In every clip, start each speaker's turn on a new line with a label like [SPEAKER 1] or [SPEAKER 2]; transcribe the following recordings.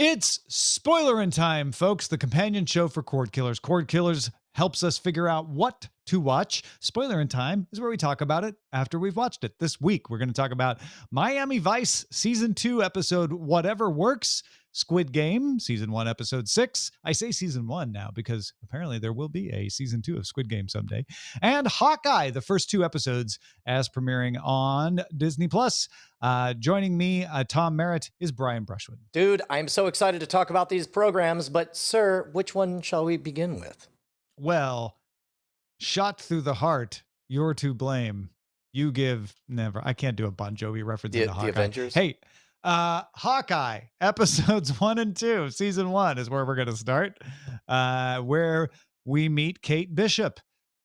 [SPEAKER 1] It's Spoilerin time, folks, the companion show for Cord Killers. Cord Killers helps us figure out what to watch. Spoilerin time is where we talk about it after we've watched it. This week, we're going to talk about Miami Vice Season 2, Episode Whatever Works, Squid Game, Season 1, Episode 6. I say Season 1 now because apparently there will be a Season 2 of Squid Game someday. And Hawkeye, the first 2 episodes as premiering on Disney+. Joining me, Tom Merritt, is Brian Brushwood.
[SPEAKER 2] Dude, I'm so excited to talk about these programs, but sir, which one shall we begin with?
[SPEAKER 1] Well, shot through the heart, you're to blame. You give never. I can't do a Bon Jovi reference in Hawkeye.
[SPEAKER 2] The Avengers?
[SPEAKER 1] Hey, Hawkeye, episodes 1 and 2, season 1 is where we're going to start, where we meet Kate Bishop,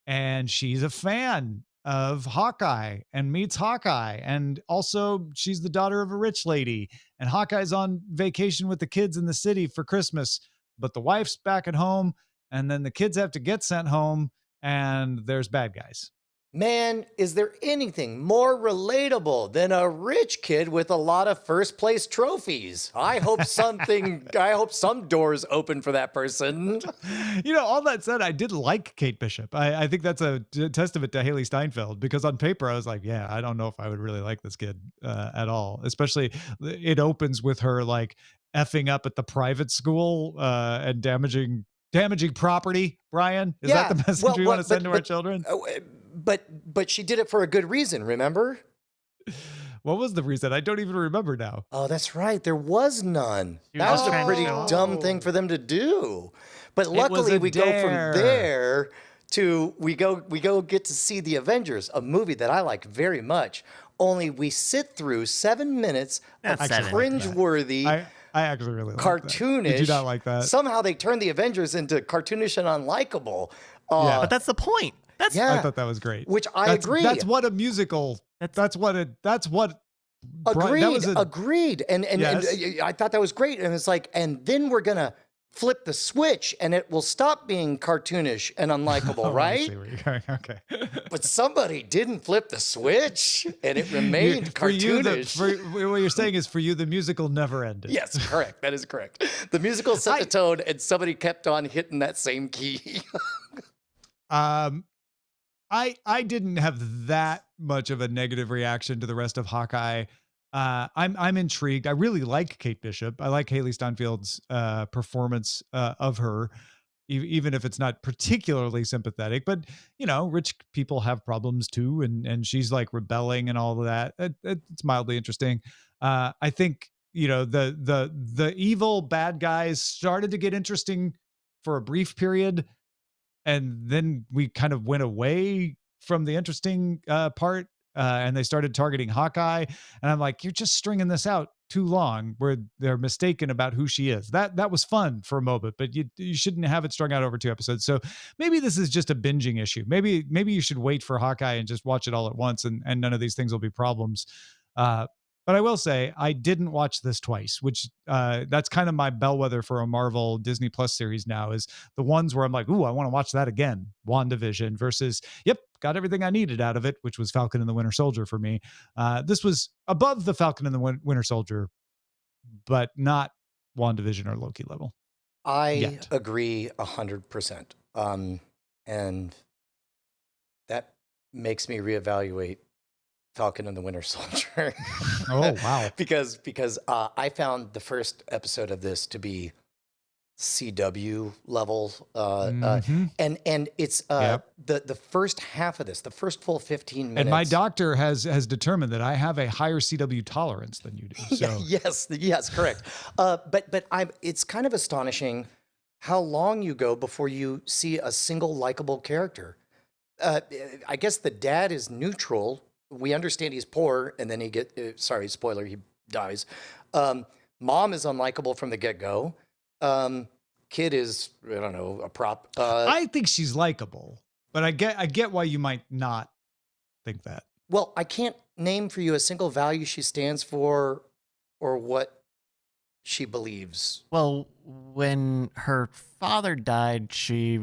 [SPEAKER 1] and she's a fan of Hawkeye and meets Hawkeye. And also she's the daughter of a rich lady, and Hawkeye's on vacation with the kids in the city for Christmas, but the wife's back at home, and then the kids have to get sent home, and there's bad guys.
[SPEAKER 2] Man, is there anything more relatable than a rich kid with a lot of first place trophies? I hope some doors open for that person.
[SPEAKER 1] You know, all that said, I did like Kate Bishop. I think that's a testament to Haley Steinfeld, because on paper I was like, yeah, I don't know if I would really like this kid at all. Especially it opens with her like effing up at the private school and damaging property. Brian, is that the message we want to send to our children?
[SPEAKER 2] But she did it for a good reason, remember?
[SPEAKER 1] What was the reason? I don't even remember now.
[SPEAKER 2] Oh, that's right. There was none. That was a pretty dumb thing for them to do. But luckily we go from there to we go get to see The Avengers, a movie that I like very much. Only we sit through 7 minutes of cringeworthy.
[SPEAKER 1] I actually really
[SPEAKER 2] cartoonish.
[SPEAKER 1] Did you not like that?
[SPEAKER 2] Somehow they turned the Avengers into cartoonish and unlikable.
[SPEAKER 3] Yeah, but that's the point.
[SPEAKER 1] I thought that was great.
[SPEAKER 2] Which I agree.
[SPEAKER 1] That's what a musical. Agreed.
[SPEAKER 2] And
[SPEAKER 1] yes.
[SPEAKER 2] I thought that was great. And it's like, and then we're gonna flip the switch, and it will stop being cartoonish and unlikable, right?
[SPEAKER 1] I see where you're going. Okay.
[SPEAKER 2] But somebody didn't flip the switch, and it remained cartoonish.
[SPEAKER 1] What you're saying is, for you, the musical never ended.
[SPEAKER 2] Yes, correct. That is correct. The musical set the tone, and somebody kept on hitting that same key.
[SPEAKER 1] I didn't have that much of a negative reaction to the rest of Hawkeye. I'm intrigued. I really like Kate Bishop. I like Haley Steinfeld's performance of her, even if it's not particularly sympathetic. But you know, rich people have problems too, and she's like rebelling and all of that. It's mildly interesting. I think, you know, the evil bad guys started to get interesting for a brief period, and then we kind of went away from the interesting part, and they started targeting Hawkeye. And I'm like, you're just stringing this out too long, where they're mistaken about who she is. That was fun for a moment, but you shouldn't have it strung out over 2 episodes. So maybe this is just a binging issue. Maybe you should wait for Hawkeye and just watch it all at once, and none of these things will be problems. But I will say, I didn't watch this twice, which that's kind of my bellwether for a Marvel Disney Plus series now, is the ones where I'm like, ooh, I want to watch that again. WandaVision versus, yep, got everything I needed out of it, which was Falcon and the Winter Soldier for me. This was above the Falcon and the Winter Soldier, but not WandaVision or Loki level.
[SPEAKER 2] I agree 100%. And that makes me reevaluate Falcon and the Winter Soldier.
[SPEAKER 1] Oh, wow.
[SPEAKER 2] because I found the first episode of this to be CW level. And it's the first half of this, the first full 15 minutes.
[SPEAKER 1] And my doctor has determined that I have a higher CW tolerance than you do. So.
[SPEAKER 2] Yes, correct. But it's kind of astonishing how long you go before you see a single likable character. I guess the dad is neutral. We understand he's poor, and then sorry, spoiler, he dies. Mom is unlikable from the get-go. Kid is, I don't know, a prop.
[SPEAKER 1] I think she's likable, but I get why you might not think that.
[SPEAKER 2] Well, I can't name for you a single value she stands for or what she believes.
[SPEAKER 3] Well, when her father died, she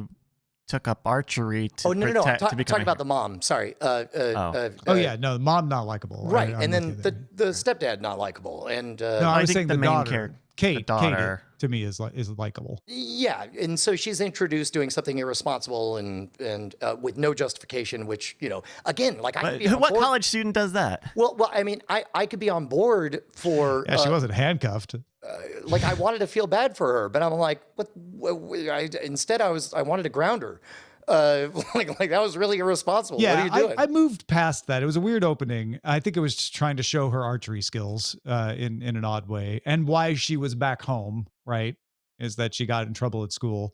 [SPEAKER 3] took up archery to
[SPEAKER 2] talk about the mom. Sorry.
[SPEAKER 1] Mom not likable.
[SPEAKER 2] Right, and then the stepdad not likable, and
[SPEAKER 1] no, I was saying
[SPEAKER 3] the
[SPEAKER 1] the
[SPEAKER 3] main
[SPEAKER 1] daughter,
[SPEAKER 3] character,
[SPEAKER 1] Kate,
[SPEAKER 3] the daughter.
[SPEAKER 1] to me is likable.
[SPEAKER 2] Yeah, and so she's introduced doing something irresponsible and with no justification, which, again, like I could be on
[SPEAKER 3] What
[SPEAKER 2] board.
[SPEAKER 3] college student does that?
[SPEAKER 2] Well, I mean, I could be on board for
[SPEAKER 1] Yeah, she wasn't handcuffed.
[SPEAKER 2] like I wanted to feel bad for her, but I'm like, instead I wanted to ground her. Like that was really irresponsible.
[SPEAKER 1] Yeah,
[SPEAKER 2] what are you doing?
[SPEAKER 1] I moved past that. It was a weird opening. I think it was just trying to show her archery skills in an odd way, and why she was back home. Right, is that she got in trouble at school.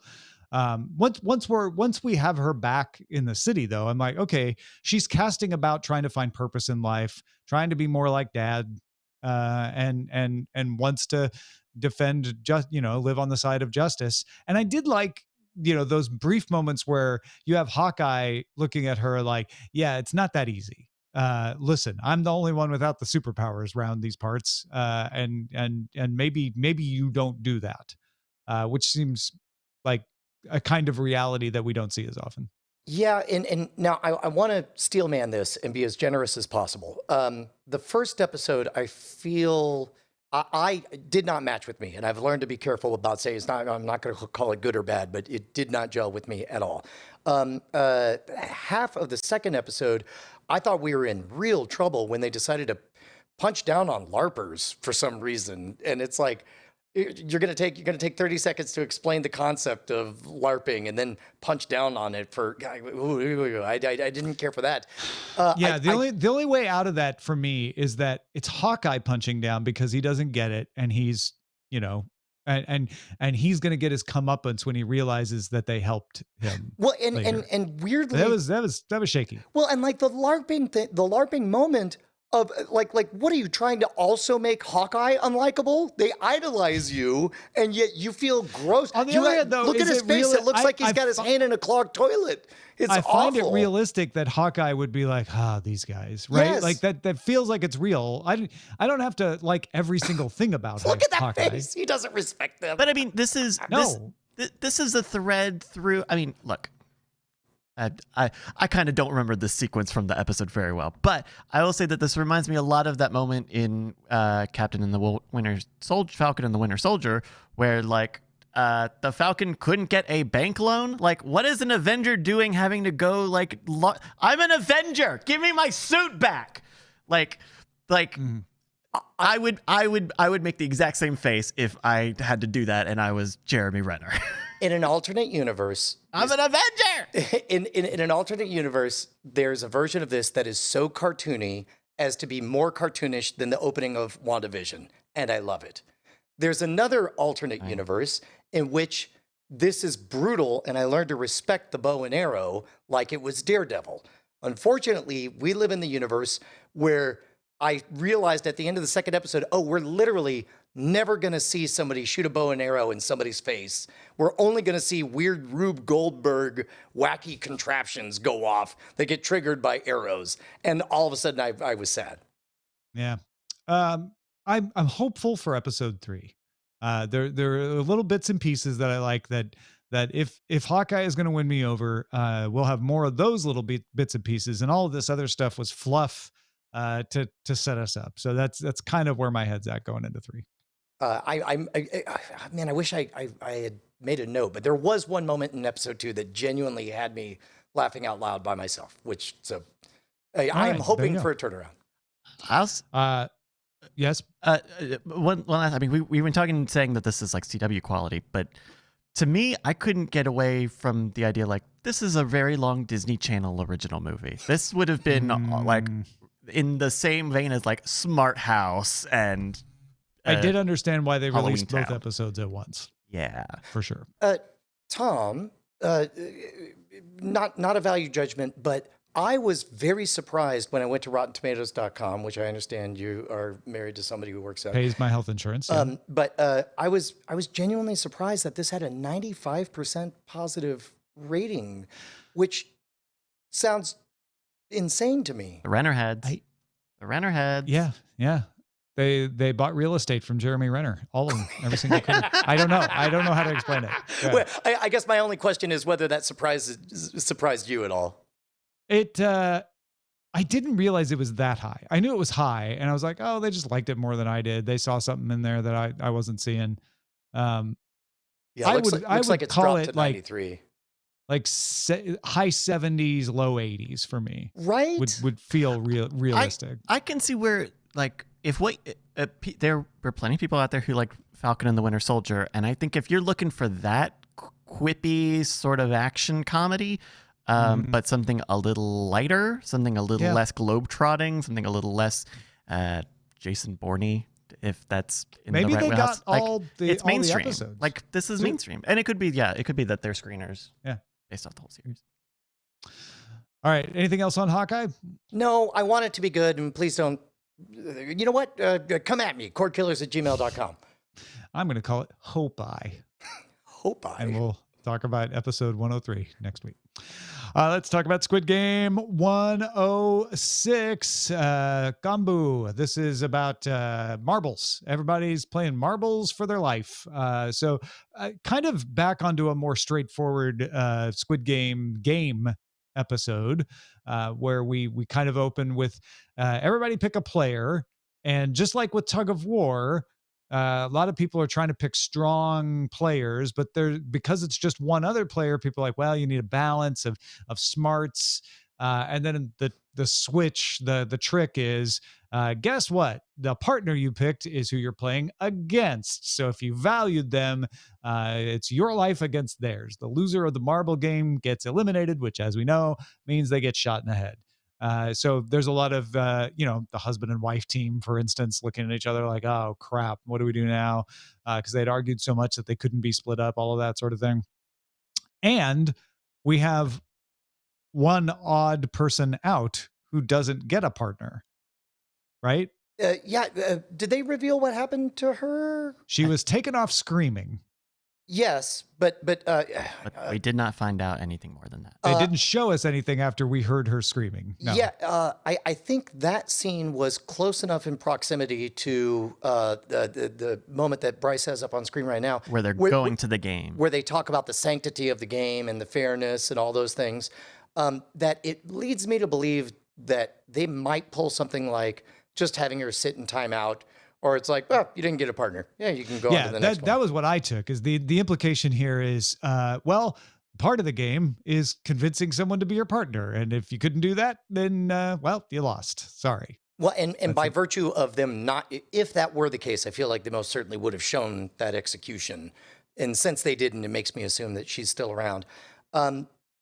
[SPEAKER 1] Once we have her back in the city, though, I'm like, okay, she's casting about, trying to find purpose in life, trying to be more like Dad, and wants to defend, just live on the side of justice. And I did like, those brief moments where you have Hawkeye looking at her like, yeah, it's not that easy. Listen, I'm the only one without the superpowers around these parts. And maybe you don't do that. Which seems like a kind of reality that we don't see as often.
[SPEAKER 2] Yeah, and now I want to steel man this and be as generous as possible. The first episode, I feel I did not match with me, and I've learned to be careful about saying it's not. I'm not going to call it good or bad, but it did not gel with me at all. Half of the second episode, I thought we were in real trouble when they decided to punch down on LARPers for some reason, and it's like, you're gonna take 30 seconds to explain the concept of LARPing and then punch down on it for. I didn't care for that.
[SPEAKER 1] Yeah, the only way out of that for me is that it's Hawkeye punching down because he doesn't get it, and he's and he's gonna get his comeuppance when he realizes that they helped him.
[SPEAKER 2] Well,
[SPEAKER 1] later.
[SPEAKER 2] and weirdly,
[SPEAKER 1] that was shaky.
[SPEAKER 2] well, and like the LARPing moment. Of like, what are you trying to also make Hawkeye unlikable? They idolize you, and yet you feel gross.
[SPEAKER 1] On the other hand, though,
[SPEAKER 2] look at his face. It looks like he's got his hand in a clogged toilet. It's
[SPEAKER 1] I find
[SPEAKER 2] awful.
[SPEAKER 1] it realistic that Hawkeye would be like, these guys, right?
[SPEAKER 2] Yes.
[SPEAKER 1] Like that feels like it's real. I don't have to like every single thing about
[SPEAKER 2] Look at that
[SPEAKER 1] Hawkeye.
[SPEAKER 2] face. He doesn't respect them.
[SPEAKER 3] But I mean, this is this is a thread through. I mean, look. I kind of don't remember this sequence from the episode very well, but I will say that this reminds me a lot of that moment in Falcon and the Winter Soldier, where like the Falcon couldn't get a bank loan. Like, what is an Avenger doing having to go like, I'm an Avenger, give me my suit back. Like, I would make the exact same face if I had to do that and I was Jeremy Renner.
[SPEAKER 2] In an alternate universe,
[SPEAKER 3] I'm an Avenger.
[SPEAKER 2] In an alternate universe, there's a version of this that is so cartoony as to be more cartoonish than the opening of WandaVision, and I love it. There's another alternate universe in which this is brutal, and I learned to respect the bow and arrow like it was Daredevil. Unfortunately, we live in the universe where I realized at the end of the second episode, we're literally never going to see somebody shoot a bow and arrow in somebody's face. We're only going to see weird Rube Goldberg wacky contraptions go off that get triggered by arrows. And all of a sudden I was sad.
[SPEAKER 1] Yeah. I'm hopeful for episode 3. There are little bits and pieces that I like that if Hawkeye is going to win me over, we'll have more of those little bits and pieces, and all of this other stuff was fluff to set us up. So that's kind of where my head's at going into 3.
[SPEAKER 2] Man, I wish I had made a note, but there was one moment in episode 2 that genuinely had me laughing out loud by myself, I am hoping for a turnaround.
[SPEAKER 1] Yes.
[SPEAKER 3] One last, I mean, we've been saying that this is like CW quality, but to me, I couldn't get away from the idea like this is a very long Disney Channel original movie. This would have been like in the same vein as like Smart House and.
[SPEAKER 1] I did understand why they released both
[SPEAKER 3] Town.
[SPEAKER 1] episodes at once.
[SPEAKER 3] Yeah,
[SPEAKER 1] for sure.
[SPEAKER 2] Tom, not a value judgment, but I was very surprised when I went to RottenTomatoes.com, which I understand you are married to somebody who works out.
[SPEAKER 1] Pays my health insurance. Yeah.
[SPEAKER 2] But I was genuinely surprised that this had a 95% positive rating, which sounds insane to me.
[SPEAKER 3] The Rennerheads. The Rennerheads.
[SPEAKER 1] Yeah. They bought real estate from Jeremy Renner, all of them, every single crew. I don't know how to explain it. Yeah.
[SPEAKER 2] Well, I guess my only question is whether that surprised you at all.
[SPEAKER 1] I didn't realize it was that high. I knew it was high, and I was like, oh, they just liked it more than I did. They saw something in there that I wasn't seeing. Um,
[SPEAKER 2] Yeah,
[SPEAKER 1] I
[SPEAKER 2] looks like
[SPEAKER 1] would
[SPEAKER 2] it's
[SPEAKER 1] call
[SPEAKER 2] dropped to
[SPEAKER 1] it
[SPEAKER 2] 93.
[SPEAKER 1] high 70s, low 80s for me.
[SPEAKER 2] Right?
[SPEAKER 1] Would feel realistic.
[SPEAKER 3] I can see where, like, if what there are plenty of people out there who like Falcon and the Winter Soldier, and I think if you're looking for that quippy sort of action comedy, but something a little lighter, something a little less globetrotting, something a little less Jason Bourne, if that's in
[SPEAKER 1] Maybe
[SPEAKER 3] the right
[SPEAKER 1] they
[SPEAKER 3] wheelhouse.
[SPEAKER 1] got all the
[SPEAKER 3] it's mainstream.
[SPEAKER 1] the episodes.
[SPEAKER 3] Like, this is mainstream, and it could be that they're screeners.
[SPEAKER 1] Yeah,
[SPEAKER 3] based off the whole series.
[SPEAKER 1] All right. Anything else on Hawkeye?
[SPEAKER 2] No, I want it to be good, and please don't. You know what? Come at me, cordkillers@gmail.com.
[SPEAKER 1] I'm going to call it Hope-Eye.
[SPEAKER 2] Hope-Eye.
[SPEAKER 1] And we'll talk about episode 103 next week. Let's talk about Squid Game 106. Gambu. This is about marbles. Everybody's playing marbles for their life. So kind of back onto a more straightforward Squid Game episode where we kind of open with everybody pick a player. And just like with Tug of War, a lot of people are trying to pick strong players, but because it's just one other player, people are like, well, you need a balance of smarts. And then the switch, the trick is, guess what? The partner you picked is who you're playing against. So if you valued them, it's your life against theirs. The loser of the marble game gets eliminated, which, as we know, means they get shot in the head. So there's a lot of, the husband and wife team, for instance, looking at each other like, oh, crap, what do we do now? Because they'd argued so much that they couldn't be split up, all of that sort of thing. And we have one odd person out who doesn't get a partner, right?
[SPEAKER 2] Did they reveal what happened to her?
[SPEAKER 1] She was taken off screaming.
[SPEAKER 2] Yes, but
[SPEAKER 3] we did not find out anything more than that.
[SPEAKER 1] They didn't show us anything after we heard her screaming. No.
[SPEAKER 2] Yeah, I think that scene was close enough in proximity to the moment that Bryce has up on screen right now,
[SPEAKER 3] where they're going to the game,
[SPEAKER 2] where they talk about the sanctity of the game and the fairness and all those things. That it leads me to believe that they might pull something like just having her sit in timeout. Or it's like, well, you didn't get a partner. Yeah, you can go on to the next one.
[SPEAKER 1] That was what I took. Is the implication here is, well, part of the game is convincing someone to be your partner, and if you couldn't do that, then well, you lost. Sorry.
[SPEAKER 2] Well, and by virtue of them not, if that were the case, I feel like they most certainly would have shown that execution. And since they didn't, it makes me assume that she's still around.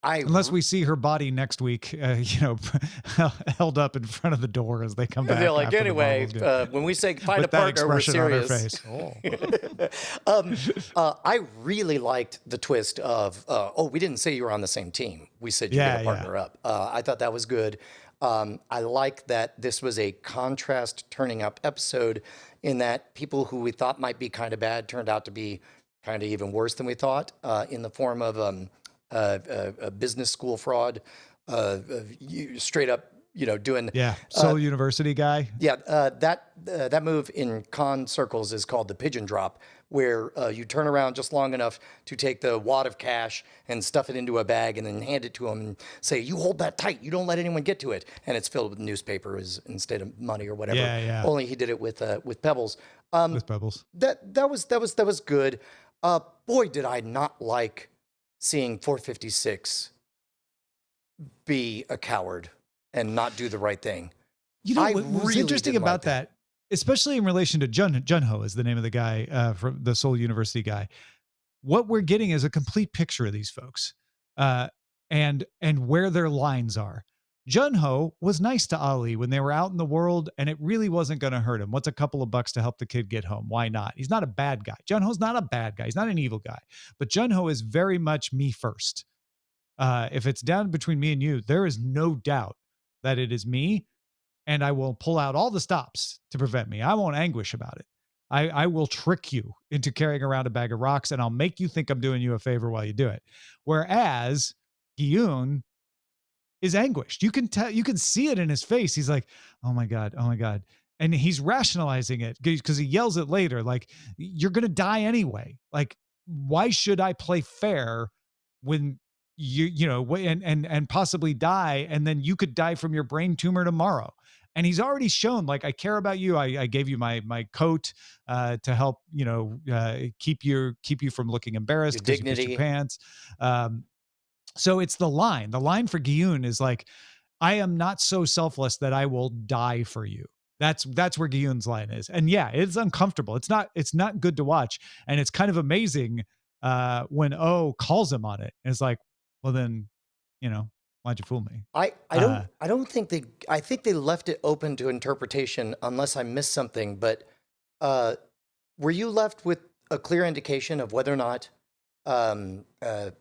[SPEAKER 1] Unless we see her body next week, held up in front of the door as they come back.
[SPEAKER 2] They're like, anyway, when we say find a partner, we're serious. I really liked the twist of, we didn't say you were on the same team. We said you get a partner up. I thought that was good. I like that this was a contrast turning up episode in that people who we thought might be kind of bad turned out to be kind of even worse than we thought, in the form of a business school fraud, straight up, doing
[SPEAKER 1] Seoul University guy.
[SPEAKER 2] Yeah, that move in con circles is called the pigeon drop, where you turn around just long enough to take the wad of cash and stuff it into a bag and then hand it to him and say, "You hold that tight. You don't let anyone get to it." And it's filled with newspaper instead of money or whatever.
[SPEAKER 1] Yeah.
[SPEAKER 2] Only he did it with pebbles.
[SPEAKER 1] With pebbles.
[SPEAKER 2] That was good. Boy, did I not like seeing 456 be a coward and not do the right thing.
[SPEAKER 1] What's really interesting about that, especially in relation to Junho is the name of the guy, from the Seoul University guy. What we're getting is a complete picture of these folks, and where their lines are. Junho was nice to Ali when they were out in the world, and it really wasn't going to hurt him. What's a couple of bucks to help the kid get home? Why not? He's not a bad guy. Junho's not a bad guy. He's not an evil guy. But Junho is very much me first. If it's down between me and you, there is no doubt that it is me, and I will pull out all the stops to prevent me. I won't anguish about it. I will trick you into carrying around a bag of rocks, and I'll make you think I'm doing you a favor while you do it. Whereas Gi-yoon is anguished. You can tell, you can see it in his face. He's like, oh my God. And he's rationalizing it because he yells it later. Like, you're going to die anyway. Like, why should I play fair when and possibly die? And then you could die from your brain tumor tomorrow. And he's already shown, like, I care about you. I gave you my coat to help, keep you from looking
[SPEAKER 2] Your
[SPEAKER 1] embarrassed because you pissed your
[SPEAKER 2] dignity.
[SPEAKER 1] pants. Um, so it's the line. The line for Giyun is like, I am not so selfless that I will die for you. That's where Giyun's line is. And yeah, it's uncomfortable. It's not good to watch. And it's kind of amazing when O calls him on it. And it's like, well then, why'd you fool me?
[SPEAKER 2] I don't think I think they left it open to interpretation unless I missed something, but uh, were you left with a clear indication of whether or not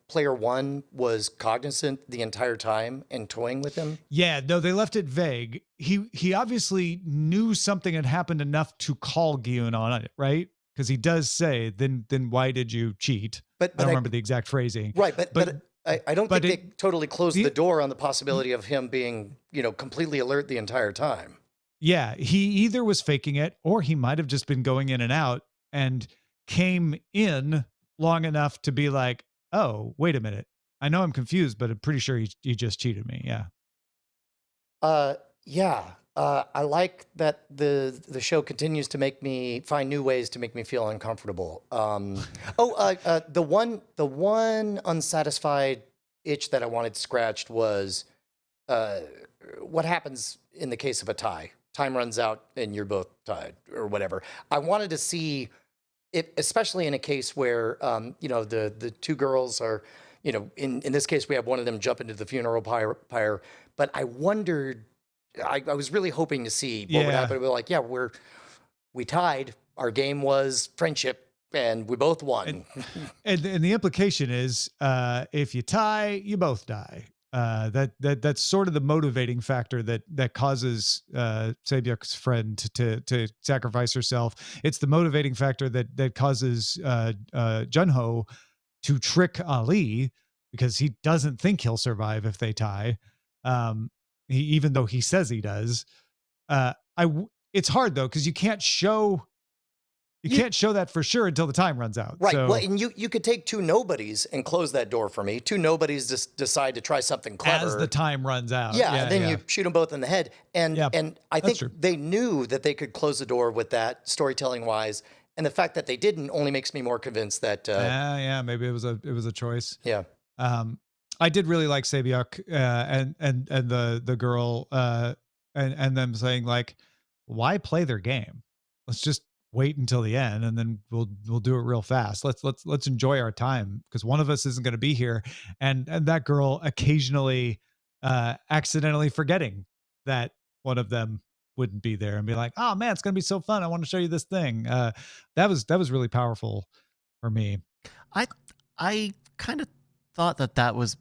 [SPEAKER 2] player one was cognizant the entire time and toying with him?
[SPEAKER 1] Yeah, no, they left it vague. He obviously knew something had happened enough to call Giyun on it, right? Because he does say, then why did you cheat?
[SPEAKER 2] But
[SPEAKER 1] I don't
[SPEAKER 2] I
[SPEAKER 1] remember the exact phrasing.
[SPEAKER 2] right, but I don't
[SPEAKER 1] but
[SPEAKER 2] think they totally closed
[SPEAKER 1] the-
[SPEAKER 2] the door on the possibility of him being, completely alert the entire time.
[SPEAKER 1] Yeah, he either was faking it or he might have just been going in and out and came in long enough to be like, oh, wait a minute. I know I'm confused, but I'm pretty sure he just cheated me. Yeah.
[SPEAKER 2] Yeah. I like that the show continues to make me find new ways to make me feel uncomfortable. The one unsatisfied itch that I wanted scratched was what happens in the case of a tie. Time runs out and you're both tied or whatever. I wanted to see it, especially in a case where the two girls are, in this case we have one of them jump into the funeral pyre, but I wondered. I was really hoping to see what would happen. We're like, yeah, we tied. Our game was friendship, and we both won.
[SPEAKER 1] And the implication is, if you tie, you both die. That's sort of the motivating factor that causes Saebyuk's friend to sacrifice herself. It's the motivating factor that causes Junho to trick Ali because he doesn't think he'll survive if they tie. Even though he says he does. It's hard though because you can't show that for sure until the time runs out.
[SPEAKER 2] Right.
[SPEAKER 1] So,
[SPEAKER 2] Well, and you could take two nobodies and close that door for me. Two nobodies just decide to try something clever
[SPEAKER 1] as the time runs out.
[SPEAKER 2] Yeah, then you shoot them both in the head. And I think
[SPEAKER 1] true.
[SPEAKER 2] they knew that they could close the door with that storytelling wise. And the fact that they didn't only makes me more convinced that
[SPEAKER 1] maybe it was a choice.
[SPEAKER 2] yeah.
[SPEAKER 1] I did really like Saebyuk and the girl and them saying like, why play their game? Let's just wait until the end and then we'll do it real fast. Let's enjoy our time because one of us isn't going to be here. And that girl occasionally accidentally forgetting that one of them wouldn't be there and be like, oh man, it's going to be so fun. I want to show you this thing. That was really powerful for me.
[SPEAKER 3] I kind of thought that was.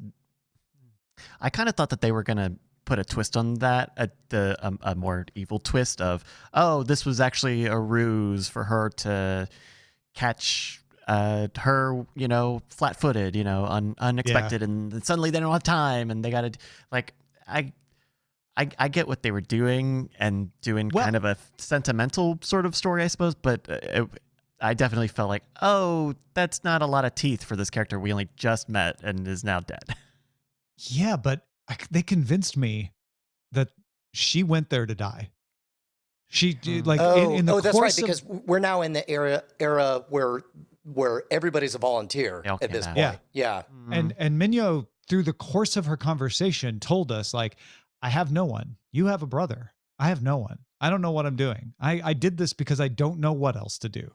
[SPEAKER 3] I kind of thought that they were gonna put a twist on that, a more evil twist of, oh, this was actually a ruse for her to catch her, flat-footed, unexpected, and then suddenly they don't have time, and they gotta like I get what they were doing and doing kind of a sentimental sort of story, I suppose, but I definitely felt like, oh, that's not a lot of teeth for this character we only just met and is now dead.
[SPEAKER 1] Yeah, but they convinced me that she went there to die. She like in the
[SPEAKER 2] that's right,
[SPEAKER 1] course of,
[SPEAKER 2] because we're now in the era where everybody's a volunteer at this point. Yeah.
[SPEAKER 1] and Minyo through the course of her conversation told us like, I have no one. You have a brother. I have no one. I don't know what I'm doing. I did this because I don't know what else to do.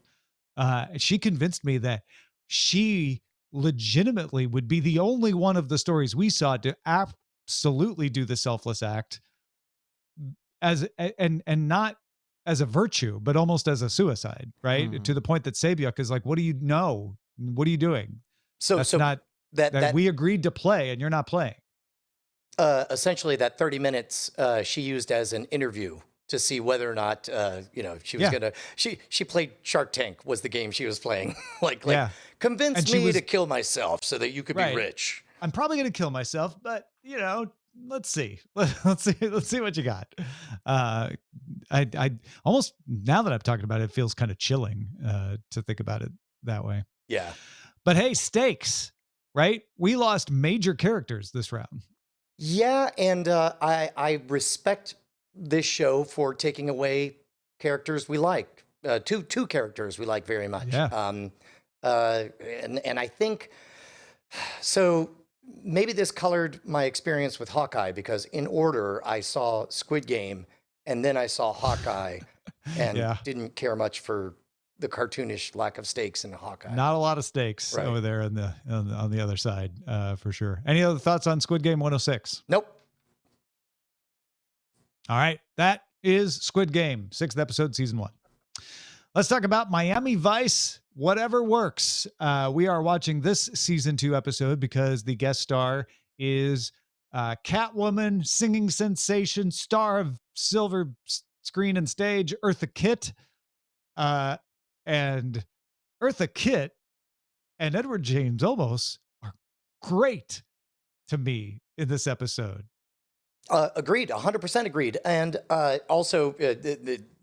[SPEAKER 1] She convinced me that she legitimately would be the only one of the stories we saw to absolutely do the selfless act as and not as a virtue, but almost as a suicide, right? To the point that Saebyuk is like, what do you know? What are you doing?
[SPEAKER 2] So
[SPEAKER 1] not that we agreed to play and you're not playing.
[SPEAKER 2] Essentially that 30 minutes she used as an interview to see whether or not she was gonna she played Shark Tank was the game she was playing. like convince me to kill myself so that you could be rich.
[SPEAKER 1] I'm probably gonna kill myself, but let's see. Let's see what you got. I almost, now that I'm talking about it, it feels kind of chilling to think about it that way.
[SPEAKER 2] Yeah.
[SPEAKER 1] But hey, stakes, right? We lost major characters this round.
[SPEAKER 2] Yeah, and I respect this show for taking away characters we like. Two characters we like very much.
[SPEAKER 1] Yeah.
[SPEAKER 2] And I think so. Maybe this colored my experience with Hawkeye because in order I saw Squid Game and then I saw Hawkeye and
[SPEAKER 1] Yeah.
[SPEAKER 2] didn't care much for the cartoonish lack of stakes in Hawkeye.
[SPEAKER 1] Not a lot of stakes
[SPEAKER 2] Right.
[SPEAKER 1] over there on the other side, for sure. Any other thoughts on Squid Game 106?
[SPEAKER 2] Nope.
[SPEAKER 1] All right. That is Squid Game, 6th episode, season 1. Let's talk about Miami Vice, Whatever Works. We are watching this season 2 episode because the guest star is Catwoman, singing sensation, star of silver screen and stage, Eartha Kitt. And Eartha Kitt and Edward James Olmos are great to me in this episode.
[SPEAKER 2] Agreed, 100% agreed. And also,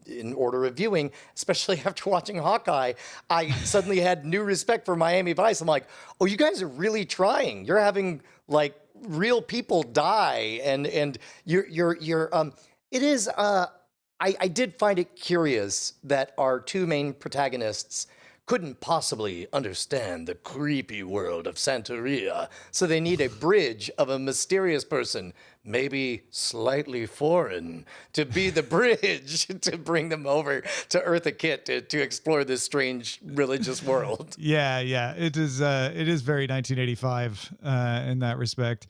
[SPEAKER 2] in order of viewing, especially after watching Hawkeye, I suddenly had new respect for Miami Vice. I'm like, oh, you guys are really trying. You're having like real people die, and it is. I did find it curious that our two main protagonists couldn't possibly understand the creepy world of Santeria, so they need a bridge of a mysterious person, maybe slightly foreign, to be the bridge to bring them over to Eartha Kitt to explore this strange religious world.
[SPEAKER 1] Yeah. It is very 1985 in that respect.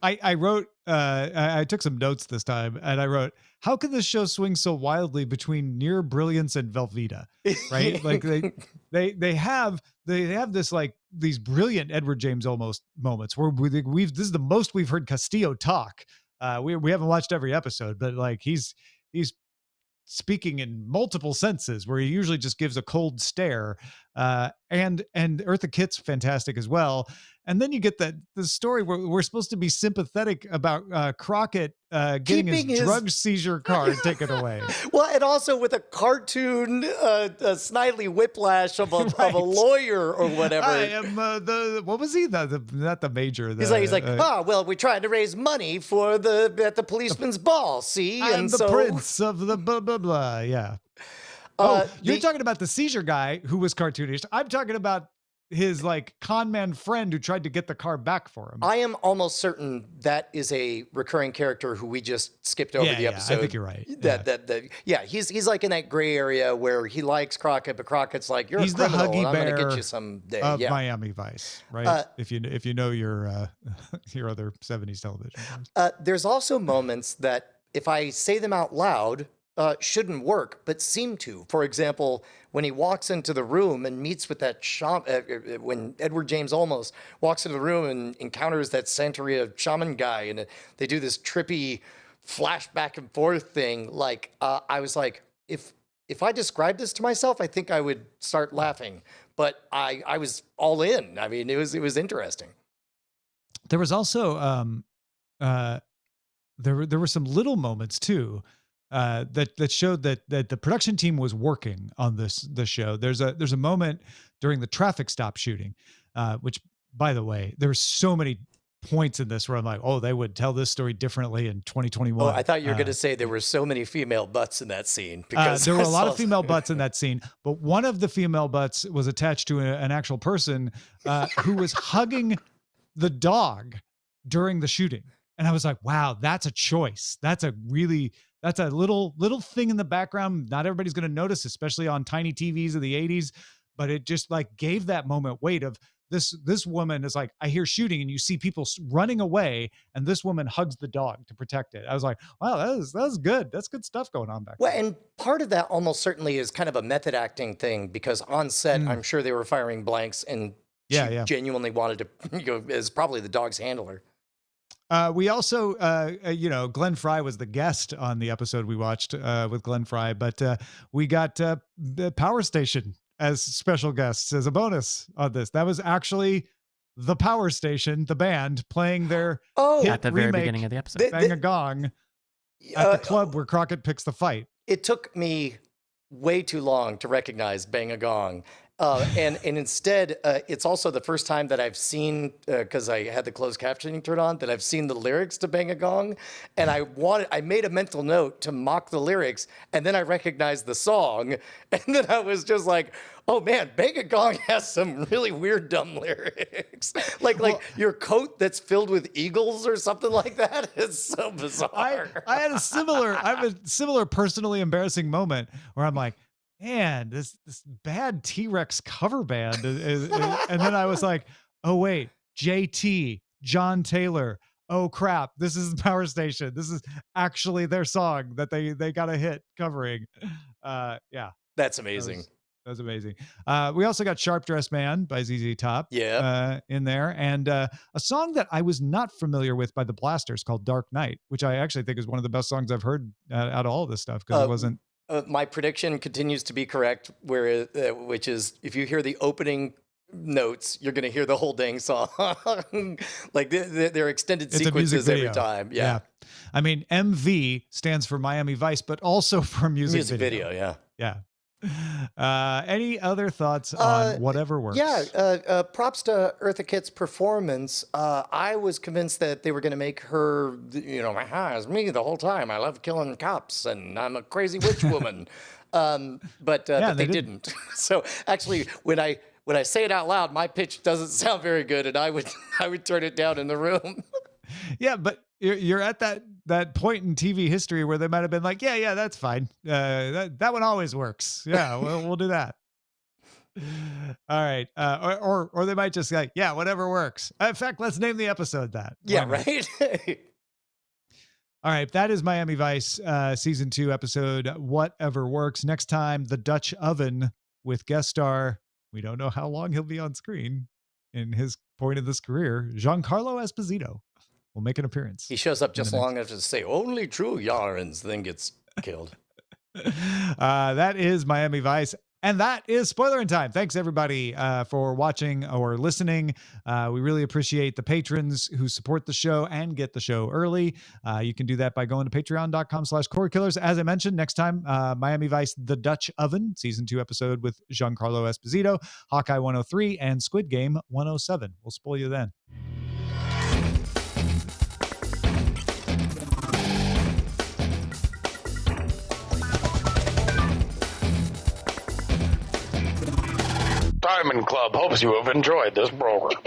[SPEAKER 1] I wrote, I took some notes this time, and I wrote, how can this show swing so wildly between near brilliance and Velveeta, right? Like they have this like these brilliant Edward James Olmos moments where this is the most we've heard Castillo talk. We haven't watched every episode, but like he's speaking in multiple senses where he usually just gives a cold stare. And Eartha Kitt's fantastic as well. And then you get the story where we're supposed to be sympathetic about Crockett getting his drug seizure card taken away.
[SPEAKER 2] Well, and also with a cartoon, snidely whiplash of a lawyer or whatever.
[SPEAKER 1] I am what was he? Not the major.
[SPEAKER 2] He's like, well, we're trying to raise money for at the policeman's ball. See,
[SPEAKER 1] I'm the prince of the blah blah blah. Yeah. You're talking about the seizure guy who was cartoonish. I'm talking about his like con man friend who tried to get the car back for him.
[SPEAKER 2] I am almost certain that is a recurring character who we just skipped over the episode.
[SPEAKER 1] I think you're right.
[SPEAKER 2] He's like in that gray area where he likes Crockett, but Crockett's like, you're
[SPEAKER 1] he's
[SPEAKER 2] a criminal,
[SPEAKER 1] the Huggy
[SPEAKER 2] and I'm
[SPEAKER 1] Bear
[SPEAKER 2] going to get you someday.
[SPEAKER 1] of Miami Vice, right? If you know your your other 70s television.
[SPEAKER 2] There's also moments that if I say them out loud, shouldn't work, but seem to. For example, when he walks into the room and meets with that when Edward James Olmos walks into the room and encounters that Santeria shaman guy, and they do this trippy flash back and forth thing. Like, I was like, if I described this to myself, I think I would start laughing. But I was all in. I mean, it was interesting.
[SPEAKER 1] There was also there were some little moments too. That showed that the production team was working on this show. There's a moment during the traffic stop shooting, which, by the way, there's so many points in this where I'm like, oh, they would tell this story differently in 2021.
[SPEAKER 2] Oh, I thought you were going to say there were so many female butts in that scene, because
[SPEAKER 1] there were a lot of female butts in that scene, but one of the female butts was attached to an actual person who was hugging the dog during the shooting. And I was like, wow, that's a choice. That's a little thing in the background. Not everybody's going to notice, especially on tiny TVs of the 80s, but it just like gave that moment weight of this woman is like, I hear shooting and you see people running away, and this woman hugs the dog to protect it. I was like, wow, that was good. That's good stuff going on back there.
[SPEAKER 2] Well, and part of that almost certainly is kind of a method acting thing, because on set, I'm sure they were firing blanks, and she genuinely wanted to, as probably the dog's handler.
[SPEAKER 1] We also, Glenn Fry was the guest on the episode we watched with Glenn Fry, but we got the Power Station as special guests as a bonus on this. That was actually the Power Station, the band, playing their
[SPEAKER 3] at the very beginning of the episode.
[SPEAKER 1] Bang a Gong at the club where Crockett picks the fight.
[SPEAKER 2] It took me way too long to recognize Bang a Gong. And instead, it's also the first time that I've seen, because I had the closed captioning turned on, that I've seen the lyrics to Bang a Gong, and I made a mental note to mock the lyrics, and then I recognized the song, and then I was just like, oh man, Bang a Gong has some really weird, dumb lyrics, like your coat that's filled with eagles or something like that. It's so bizarre.
[SPEAKER 1] I have a similar personally embarrassing moment where I'm like, man, this bad T-Rex cover band. And then I was like, oh, wait, JT, John Taylor. Oh, crap. This is Power Station. This is actually their song that they got a hit covering. Yeah.
[SPEAKER 2] That's amazing.
[SPEAKER 1] That was amazing. We also got Sharp Dressed Man by ZZ Top in there. And a song that I was not familiar with by the Blasters called Dark Knight, which I actually think is one of the best songs I've heard out of all of this stuff because it wasn't.
[SPEAKER 2] My prediction continues to be correct, which is if you hear the opening notes, you're going to hear the whole dang song. Like they're extended sequences every time. Yeah.
[SPEAKER 1] I mean, MV stands for Miami Vice, but also for music video.
[SPEAKER 2] Yeah.
[SPEAKER 1] Any other thoughts on Whatever Works?
[SPEAKER 2] Yeah, props to Eartha Kitt's performance. I was convinced that they were going to make her, it's me the whole time. I love killing cops, and I'm a crazy witch woman. But they didn't. So actually, when I say it out loud, my pitch doesn't sound very good, and I would turn it down in the room.
[SPEAKER 1] Yeah, but you're at that point in TV history where they might have been like, yeah, that's fine. That one always works. Yeah, we'll do that. All right. Or they might just like, yeah, whatever works. In fact, let's name the episode that.
[SPEAKER 2] Yeah, right.
[SPEAKER 1] All right. That is Miami Vice season 2 episode Whatever Works. Next time, The Dutch Oven with guest star. We don't know how long he'll be on screen in his point of this career. Giancarlo Esposito will make an appearance.
[SPEAKER 2] He shows up just long enough to say only true yarns, then gets killed.
[SPEAKER 1] That is Miami Vice. And that is Spoilerin time. Thanks, everybody, for watching or listening. We really appreciate the patrons who support the show and get the show early. You can do that by going to patreon.com/CoreyKillers. As I mentioned, next time, Miami Vice, The Dutch Oven, season 2 episode with Giancarlo Esposito, Hawkeye 103, and Squid Game 107. We'll spoil you then.
[SPEAKER 4] Diamond Club hopes you have enjoyed this program.